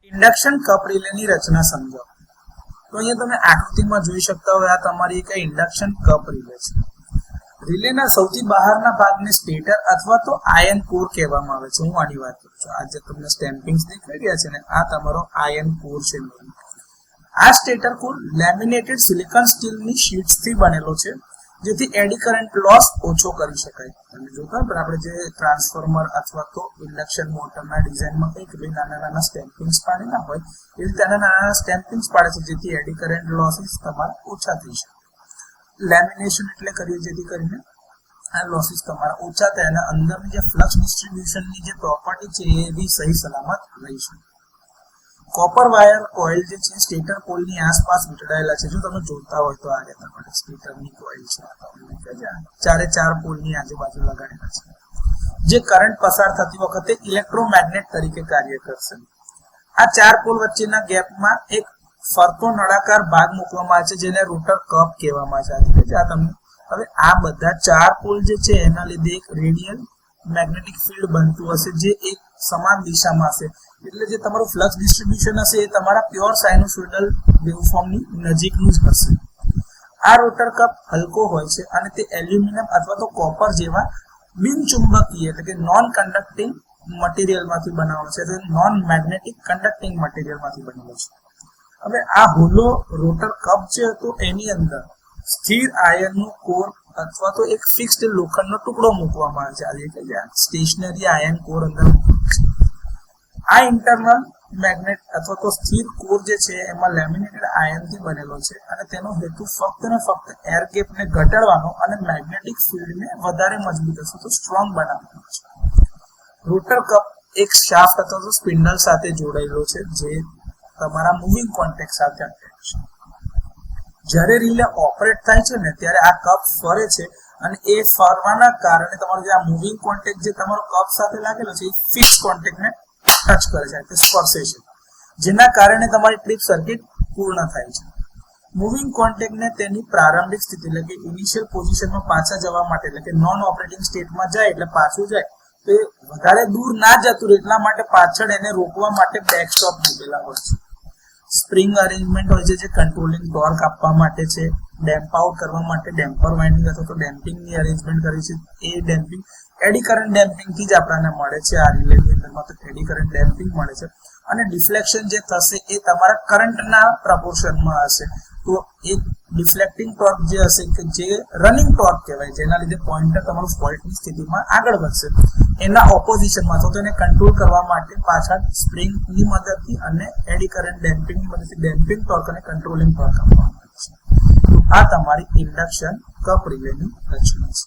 Induction cup રિલેની રચના સમજો. તો અહીંયા તમે આકૃતિમાં જોઈ શકતા હોય આ તમારી એક ઇન્ડક્શન કપ રિલે છે. રિલેના સૌથી બહારના ભાગને સ્ટેટર અથવા તો આયન કોર કહેવામાં આવે છે. હું આની વાત કરું છું. આ જે તમને સ્ટેમ્પિંગ્સ દેખાઈ રહ્યા છે ને આ તમારો આયન કોર છે. આ સ્ટેટર કોર લેમિનેટેડ સિલિકોન સ્ટીલની શીટ્સથી બનેલો છે જેથી એડી કરંટ લોસ ઓછો કરી શકાય. તમે જોતા હોય આપણે જે ટ્રાન્સફોર્મર અથવા તો ઇન્ડક્શન મોટરના ડિઝાઇનમાં કંઈક બે નાના નાના સ્ટેમ્પિંગ્સ પાડેલા હોય એ રીતે નાના સ્ટેમ્પિંગ્સ પાડે છે જેથી એડી કરંટ લોસીસ તમારા ઓછા થઈ શકે. લેમિનેશન એટલે કરીએ જેથી કરીને આ લોસીસ તમારા ઓછા થાય અને અંદરની જે ફ્લક્સ ડિસ્ટ્રીબ્યુશનની જે પ્રોપર્ટી છે એ બી સહી સલામત રહી શકે. કોપર વાયર કોઇલ જે છે સ્ટેટર પોલની આસપાસ વીંટળાયેલા છે. જો તમે જોતા હોય તો આ જે તમારે સ્ટેટરની કોઇલ છે ચારે ચાર પોલની આજુબાજુ લગાડેલા છે જે કરંટ પસાર થતી વખતે ઇલેક્ટ્રોમેગ્નેટ તરીકે કાર્ય કરશે. આ ચાર પોલ વચ્ચેના ગેપમાં એક ફરતો નળાકાર ભાગ મૂકવામાં આવે છે જેને રોટર કપ કહેવામાં આવે છે. આ તમને હવે આ બધા ચાર પોલ જે છે એના લીધે એક રેડિયલ મેગ્નેટિક ફિલ્ડ બનતું હશે જે એક સમાન દિશામાં હશે. એટલે જે તમારું ફ્લક્સ ડિસ્ટ્રીબ્યુશન હશે એ તમારા પ્યોર સાઇનોસોઇડલ વેવફોર્મની નજીકનું જ હશે. આ રોટર કપ હલકો હોય છે અને તે એલ્યુમિનિયમ અથવા તો કોપર જેવા બિનચુંબકીય એટલે કે નોન કન્ડક્ટિંગ મટીરિયલમાંથી બનાવેલો છે. નોન મેગ્નેટિક કન્ડક્ટિંગ મટીરિયલમાંથી બનેલો છે. હવે આ હોલો રોટર કપ જે હતો એની અંદર સ્થિર આયનનું કોર અથવા તો એક ફિક્સ્ડ લોખંડનો ટુકડો મૂકવામાં આવે છે. આ સ્ટેશનરી આયન કોર અંદર આ ઇન્ટરનલ મેગ્નેટ અથવા તો સ્થિર કોર જે છે એમાં લેમિનેટેડ આયનથી બનેલો છે અને તેનો હેતુ ફક્ત ને ફક્ત એર ગેપને ઘટાડવાનો અને મેગ્નેટિક ફિલ્ડને વધારે મજબૂત અથવા તો સ્ટ્રોંગ બનાવવાનો છે. રોટર કપ એક શાફ્ટ અથવા તો સ્પિન્ડલ સાથે જોડાયેલો છે જે તમારા મૂવિંગ કોન્ટેક્ટ સાથે અટેચ છે. જ્યારે રિલે ઓપરેટ થાય છે ને ત્યારે આ કપ ફરે છે અને એ ફરવાના કારણે તમારો જે આ મૂવિંગ કોન્ટેક્ટ જે તમારો કપ સાથે લાગેલો છે એ ફિક્સ કોન્ટેક્ટને ટચ કરે છે એટલે સ્પર્શે છે જેના કારણે તમારી ટ્રીપ સર્કિટ પૂર્ણ થાય છે. મૂવિંગ કોન્ટેક્ટને તેની પ્રારંભિક સ્થિતિ એટલે કે ઇનિશિયલ પોઝિશનમાં પાછા જવા માટે એટલે કે નોન ઓપરેટિંગ સ્ટેટમાં જાય એટલે પાછું જાય તો એ વધારે દૂર ના જતું રહે એટલા માટે પાછળ એને રોકવા માટે બેકસ્ટોપ મૂકેલા હોય છે. સ્પ્રિંગ અરેન્જમેન્ટ હોય છે જે કંટ્રોલિંગ ટોર્ક આપવા માટે છે. ડેમ્પ આઉટ કરવા માટે ડેમ્પર વાઇન્ડિંગ અથવા તો ડેમ્પિંગની અરેન્જમેન્ટ કરી છે. એ ડેમ્પિંગ એડી કરંટ ડેમ્પિંગથી જ આપણને મળે છે. આ રિલેની અંદરમાં તો એડી કરંટ ડેમ્પિંગ મળે છે અને ડિફ્લેક્શન જે થશે એ તમારા કરંટના પ્રપોર્શનમાં હશે. તો એક ડિફ્લેક્ટિંગ ટોર્ક જે હશે કે જે રનિંગ ટોર્ક કહેવાય જેના લીધે પોઇન્ટર તમારું ફોલ્ટની સ્થિતિમાં આગળ વધશે એના ઓપોઝિશનમાં તો તેને કંટ્રોલ કરવા માટે પાછળ સ્પ્રિંગની મદદથી અને એડી કરંટ ડેમ્પિંગની મદદથી ડેમ્પિંગ ટોર્ક અને કંટ્રોલિંગ ટોર્ક આપવામાં આવે છે. આ તમારી ઇન્ડક્શન કપ રિલેની રચના છે.